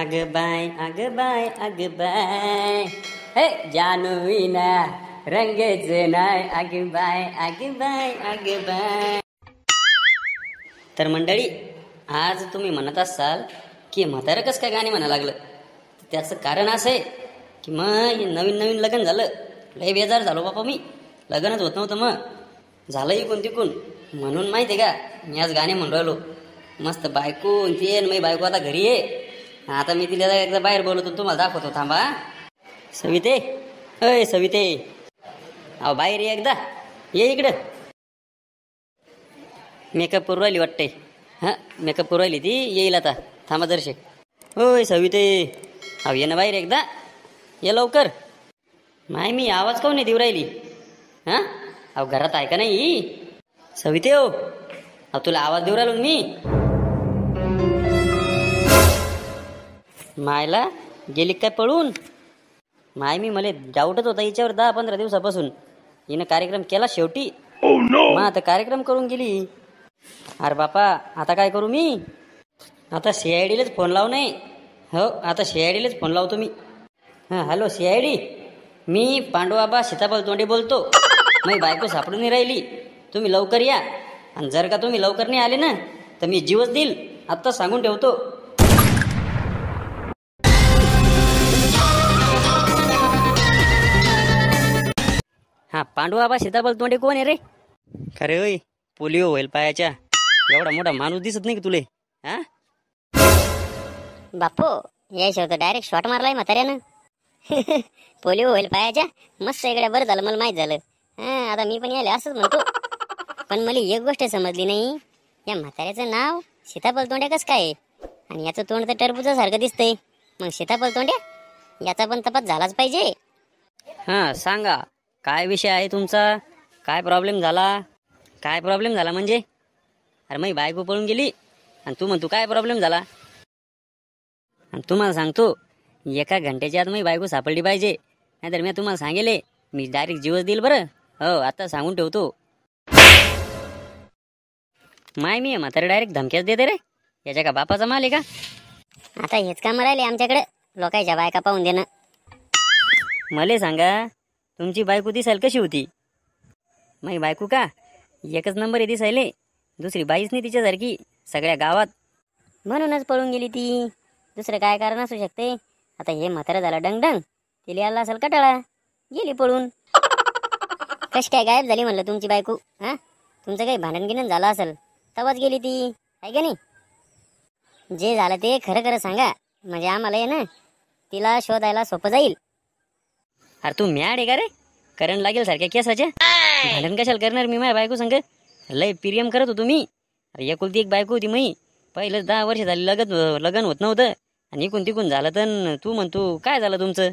अग बाय हे जानूना रंगच नाही अग बाय. तर मंडळी, आज तुम्ही म्हणत असाल की म्हातारं कसं काय गाणे म्हणा लागलं. त्याचं कारण असं आहे की मग नवीन लग्न झालं, लय बेजार झालो बापा. मी लग्नच होत नव्हतं, मग झालं इकून तिकून. म्हणून माहिती आहे का, मी आज गाणे म्हणून राहिलो. मस्त बायको ते मी बायको आता घरी आहे. आता मी तिला एकदा बाहेर बोलवतो, तुम्हाला दाखवतो. थांबा. सविते, अय सविते, अहो बाहेर ये एकदा, ये इकडं. मेकअप करू राहिली वाटते. हां, मेकअप करू राहिली ती, येईल आता. थांबा दर्शक. होय सविते, अहो ये ना बाहेर एकदा, ये लवकर. माय मी आवाज काऊन नाही देऊ राहिली? हां, अहो घरात आहे का नाही सविते? हो, अहो तुला आवाज देऊ राहिलो मी. मायला गेली काय पळून? माय मी मला डाऊटच होता हिच्यावर 10-15 दिवसापासून. हिनं कार्यक्रम केला शेवटी. मग आता कार्यक्रम करून गेली. अरे बापा, आता काय करू मी? आता CIDलाच फोन लावू नये. हो, आता CIDलाच फोन लावतो मी. हां, हॅलो CID, मी पांडुआबा सीताफळ तोंडे बोलतो. माझी बायको सापडून नाही राहिली, तुम्ही लवकर या. आणि जर का तुम्ही लवकर नाही आले ना, तर मी जीवच देईल, आत्ता सांगून ठेवतो. हा, पांडुआबा सीताफळ तोंडे कोण आहे रे? खरे होय, पोलिओ होईल पायाच्या. एवढा मोठा माणूस दिसत नाही की तुले? हा बापू, या शेवट डायरेक्ट शॉट मारलाय म्हाताऱ्यानं. पोलिओ होईल पायाच्या. मस्त इकडे बरं झालं, मला माहित झालं. हा, आता मी पण यायला असंच म्हणतो. पण मला एक गोष्ट समजली नाही, या म्हाताऱ्याचं नाव सीताफळ तोंड्या कसं काय? आणि याचं तोंड तर टरबुजासारखं दिसतंय. मग सीताफळ तोंड्या, याचा पण तपास झालाच पाहिजे. हा, सांगा काय विषय आहे तुमचा? काय प्रॉब्लेम झाला? काय प्रॉब्लेम झाला म्हणजे? अरे माझी बायको पळून गेली आणि तू म्हणतो काय प्रॉब्लेम झाला? आणि तुम्हाला सांगतो, एका घंट्याच्या आत माझी बायको सापडली पाहिजे, नाहीतर मी तुम्हाला सांगेले, मी डायरेक्ट जीवच देईल. बरं, हो आता सांगून ठेवतो. माय मी म्हातारे डायरेक्ट धमक्याच देते रे. याच्या का बापाचा माल आहे का? आता हेच काम राहिले आमच्याकडे, लोकांच्या बायका पाहून देणं. मले सांगा, तुमची बायको दिसायला कशी होती? माझी बायको का एकच नंबर आहे दिसायले. दुसरी बाईच नाही तिच्यासारखी सगळ्या गावात. म्हणूनच पळून गेली ती. दुसरं काय कारण असू शकते? आता हे म्हातारं झालं डंगडंग, तिला आला असेल कटाळा, गेली पळून. कशी काय गायब झाली म्हणलं तुमची बायको? हा, तुमचं काही भांडण गिणन झालं असेल, तवाच गेली ती, आहे का नाही? जे झालं ते खरं खरं सांगा, म्हणजे आम्हाला आहे ना तिला शोधायला सोपं जाईल. अरे तू मॅड आहे का रे? करंट लागेल सारख्या केसाच्या. भांडण कशाला करणार मी माझ्या बायको संग? लय प्रियम करत होतो मी. अरे एकुलती एक बायको होती मी. पहिलं 10 वर्ष झाली लग्न होत नव्हतं, आणि इकून तिकून झालं. तर तू म्हणतो काय झालं तुमचं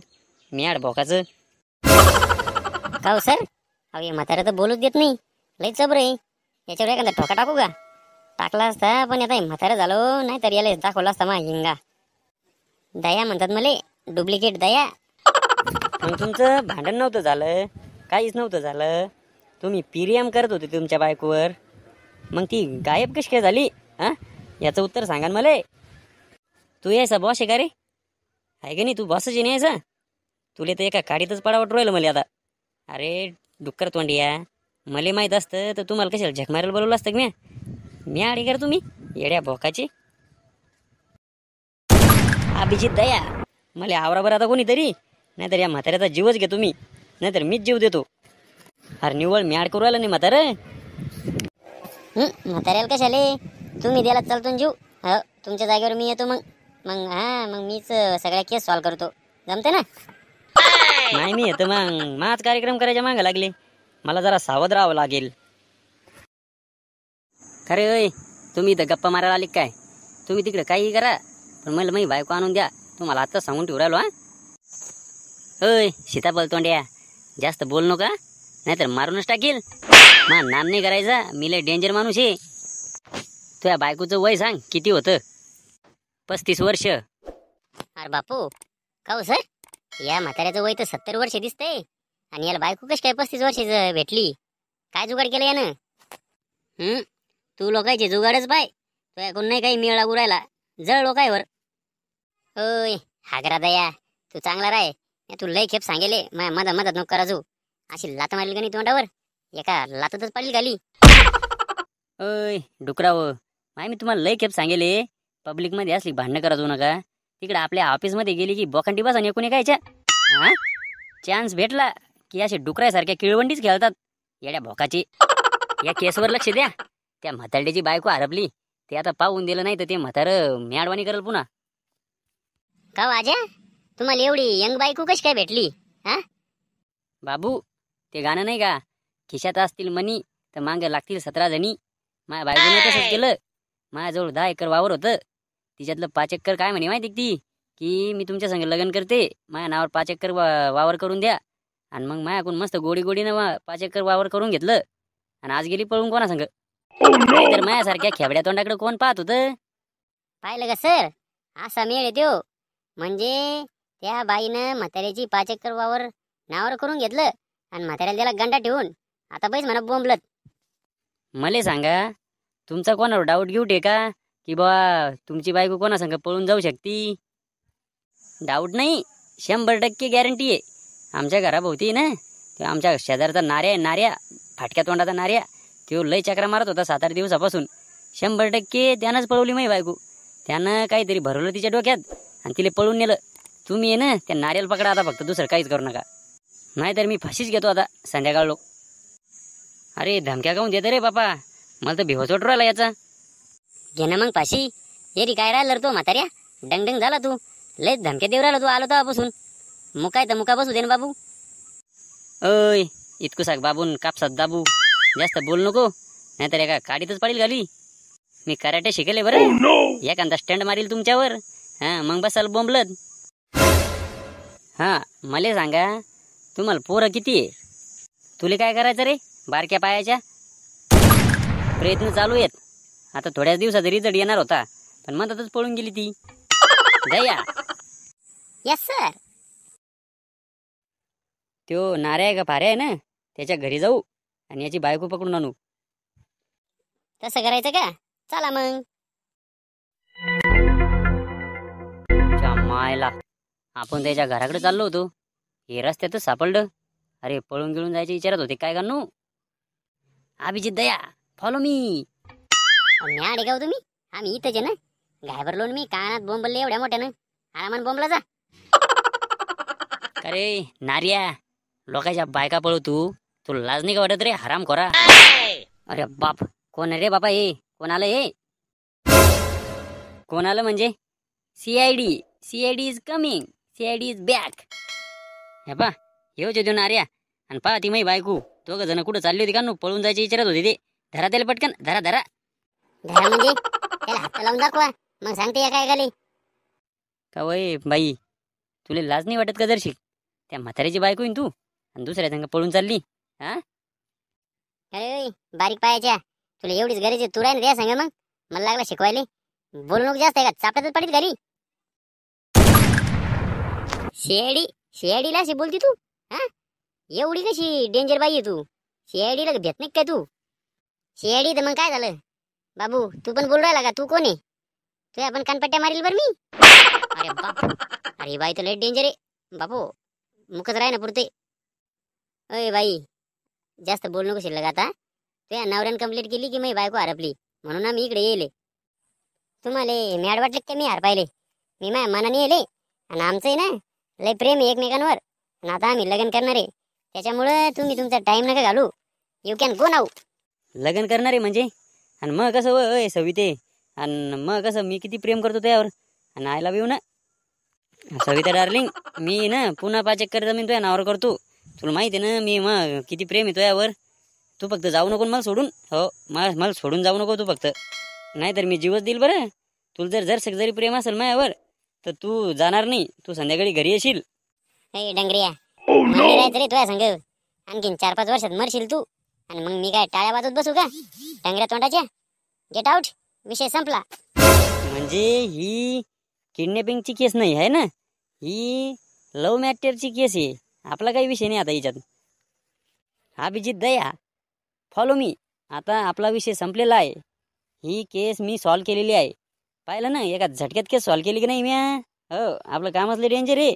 मॅड भोकाचं? का हो सर? अहो हे म्हातारं तर बोलूच देत नाही, लय चबर आहे. याच्यावर एखादा ठोका टाकू का? टाकला असता, पण आता म्हातारं झालो, नाही तर याला दाखवला असता मा हिंगा. दया म्हणतात मले, डुप्लिकेट दया. मग तुमचं भांडण नव्हतं झालं, काहीच नव्हतं झालं. तुम्ही प्रियम करत होते तुमच्या बायकोवर, मग ती गायब कशी काय झाली? हा, याचं उत्तर सांगा ना मला. तू यायचा बॉस आहे का रे? आहे का नाही? तू बॉसच आहे नाही यायचा? तुला तर एका काडीतच पडावट राहिलं मला आता. अरे डुक्कर तोंडिया, मला माहीत असतं तर तुम्हाला कशाला झक मारायला बोलवलं असतं की मी आडी कर तुम्ही येड्या भोकाची. अभिजित दया, मला आवराबर आता कोणीतरी, नाहीतर या म्हाताऱ्याचा जीवच घे तुम्ही, नाहीतर मीच जीव देतो. अरे निव्वळ मॅड करू आला नाही म्हातारं. म्हाताऱ्याला कशाले? तुम्ही द्यायला चालतो जीव. हो, तुमच्या जागेवर मी येतो. मग मग मीच सगळ्या केस सॉल्व करतो. जमते ना? नाही मी येतो. मग माझ कार्यक्रम करायच्या मागं लागले, मला जरा सावध राहावं लागेल. खरे होय, तुम्ही इथं गप्पा मारायला आले काय? तुम्ही तिकडे काही करा, पण मला माझी बायको आणून द्या. तुम्हाला आत्ता सांगून ठेवू राहिलो. हा होय सीताफळ तोंड्या, जास्त बोल नका, नाहीतर मारूनच टाकील. मा नाम नाही करायचा, मी लय डेंजर माणूस आहे. तुझ्या बायकोचं वय सांग किती होतं? 35 वर्ष. अरे बापू, का हो सर? या म्हाताऱ्याचं वय तर 70 वर्ष दिसतंय, आणि याला बायको कशी काय 35 वर्षाची भेटली? काय जुगाड केलं यानं? तू लोकांचे जुगाडच पाय, तुझ्या कोण नाही काही मेळ लागू राहिला. जळ लोकायवर. ओय हागरा दया, तू चांगला राय. तू लय खेप सांगेले मदत मदत नको कराजू. अशी लात मारली का नाही तोंडावर, एका लातच पाडली गाली. अय डुकराव, माय मी तुम्हाला लय खेप सांगेले पब्लिकमध्ये असली भांडणं करायचो नका. तिकडे आपल्या ऑफिसमध्ये गेली की बोकांडी बसा आणि कोणी कायच्या हा चान्स भेटला की असे डुकरासारख्या किळवंडीच खेळतात येड्या भोकाची. या केसवर लक्ष द्या. त्या म्हातारड्याची बायको हरपली, ते आता पाहून दिलं नाही तर ते म्हातारं म्याडवाणी करल पुन्हा. का वाजा, तुम्हाला एवढी यंग बायको कशी काय भेटली? हा बाबू, ते गाणं नाही का, खिशात असतील मनी तर मांग लागतील 17 जणी. माझ्या बायकोने तसंच केलं. माझ्याजवळ 10 एकर वावर होतं, तिच्यातलं 5 एकर काय म्हणे माहिती ती, की मी तुमच्या संग लग्न करते, माझ्या नावावर 5 एकर वावर करून द्या. आणि मग माझ्याकडून मस्त गोडी गोडीनं 5 एकर वावर करून घेतलं. आणि आज गेली पळून कोणा संग. नाही तर माझ्यासारख्या खेबड्या तोंडाकडे कोण पाहत होतं. पाहिलं का सर, असा मेळ येतो. म्हणजे त्या बाईनं म्हाताऱ्याची 5 एकर वावर नावावर करून घेतलं आणि म्हाताऱ्याला त्याला गंडा ठेवून आता पैस म्हणा बोंबलत. मला सांगा, तुमचा कोणावर डाऊट घेऊ का की बा तुमची बायको कोणा संग पळून जाऊ शकती? डाऊट नाही, 100% गॅरंटी आहे. आमच्या घराभोवती ना, तो आमच्या शेजारचा नार्या आहे, नार्या फाटक्या तोंडाचा नार्या, तो लय चक्रा मारत होता 7-8 दिवसापासून. 100% त्यानंच पळवली माझी बायको. त्यानं काहीतरी भरवलं तिच्या डोक्यात आणि तिला पळून नेलं. तुम्ही आहे ना त्या नार्याला पकडा आता, फक्त दुसरं काहीच करू नका. नाहीतर मी फाशीच घेतो आता संध्याकाळ लोक. अरे धमक्या काऊन देतं रे बापा, मला तर भिवच वाटू राहिला याचा. घे ना मग फाशी. हे री काय राहिलं तो म्हाताऱ्या, डंगडंग झाला तू. लय धमक्या देऊ राहिला तू आलो तेव्हापासून. मुकाय तर मुका बसू दे ना बाबू. अय इतकुसाक बाबून कापसात दाबू, जास्त बोल नको, नाहीतर एका काडीतच पाडील घाली. मी कराटे शिकले बरं. एखादा स्टँड मारील तुमच्यावर, हा मग बसाल बोंबलत. हा मला सांगा, तुम्हाला पोरं किती आहे? तुला काय करायचं रे बारक्या पायाच्या? प्रयत्न चालू आहेत. आता थोड्याच दिवसात रिझल्ट येणार होता, पण मधातच पळून गेली ती. दया, यस सर. त्यो नाऱ्या का फाऱ्या आहे ना, त्याच्या घरी जाऊ आणि याची बायको पकडून आणू. तसं करायचं का? चला मग. मायला, आपण त्याच्या घराकडे चाललो होतो, हे रस्त्यातच सापडलं. अरे पळून गिळून जायचे विचारत होते, काय करणू? अभिजित दया, फॉलो मी. म्याड गाव तुम्ही, आम्ही इथंच आहे ना. घाबरलो मी, कानात बोंबलले एवढ्या मोठ्यानं. आरामान बोंबला जा. अरे नार्या, लोकांच्या बायका पळवतो, तुला लाज नाही का वाटत रे हराम खोरा? अरे बाप, कोण आहे रे बापा हे? कोण आलं हे? कोण आलं म्हणजे? CID, CID is coming, CID is back. हे पा, येऊच येतो नार्या. आणि पहा ती माई बायको, दोघं जण कुठं चालली होती का नु? पळून जायची विचारत होती ते. धरा त्याला पटकन, धरा धरा. धरा म्हणजे त्याला हात लावून दाखवा, मग सांगते या काय घाली. का वय बाई, तुला लाज नाही वाटत का जरशी? त्या म्हाताऱ्याची बायको आहे तू आणि दुसऱ्या संग पळून चालली. हा अरे बारीक पायाच्या, तुला एवढीच गरज आहे, तू राही ना त्या सांग मग. मला लागला शिकवायला. बोलू नको जास्त आहे का, चापटातच पडीत घरी. शेडी, शेडीला अशी बोलती तू? हा एवढी कशी डेंजर बाई आहे तू? शेडीला भेट नाही काय तू? शेडी तर मग काय झालं बाबू, तू पण बोल राहिला का? तू कोण आहे? तू आपण कानपट्ट्या मारील बर मी. अरे बाप, अरे बाई तर लय डेंजर आहे बापू. मुखच राही ना पुरते. अय बाई, जास्त बोल नको शिल्लक आता. तुझ्या नवऱ्यानं कंप्लीट केली की मी बायको हरपली, म्हणून आम्ही इकडे येले. तुम्हाला मॅड वाटले का मी हरपायले? मी माझ्या मनाने येले. आणि आमचं आहे ना लय प्रेम आहे एकमेकांवर. आणि आता आम्ही लग्न करणार आहे, त्याच्यामुळं तुम्ही तुमचा टाइम नका घालू. You can go now. लग्न करणारे म्हणजे? आणि मग कसं वय सविते? आणि मग कसं मी किती प्रेम करतो त्यावर, आणि आय लव्ह यू ना सविता डार्लिंग. मी ना पुन्हा 5 एकर जमीन तुझ्या नावावर करतो. तुला माहिती आहे ना मी मग किती प्रेम आहे तुझ्यावर. तू फक्त जाऊ नको मला सोडून. हो मला सोडून जाऊ नको तू फक्त, नाहीतर मी जीवच देईल बरं. तुला जर जरी प्रेम असेल माझ्यावर तर तू जाणार नाही, तू संध्याकाळी घरी येशील. हे डंगरिया, राहायचं रे तुझ्या संग. आणखीन 4-5 वर्षात मरशील तू, आणि मग मी काय टाळ्या वाजवत बसू का डंगऱ्या तोंडाच्या? गेट आउट, विषय संपला. म्हणजे ही किडनॅपिंगची केस नाही आहे ना, ही लव्ह मॅटरची केस आहे. आपला काही विषय नाही आता हिच्यात. अभिजित दया, फॉलो मी. आता आपला विषय संपलेला आहे. ही केस मी सॉल्व केलेली आहे. पाहिलं ना, एका झटक्यात केस सॉल्व केली की नाही म्या? हो आपलं कामच लय डेंजर आहे.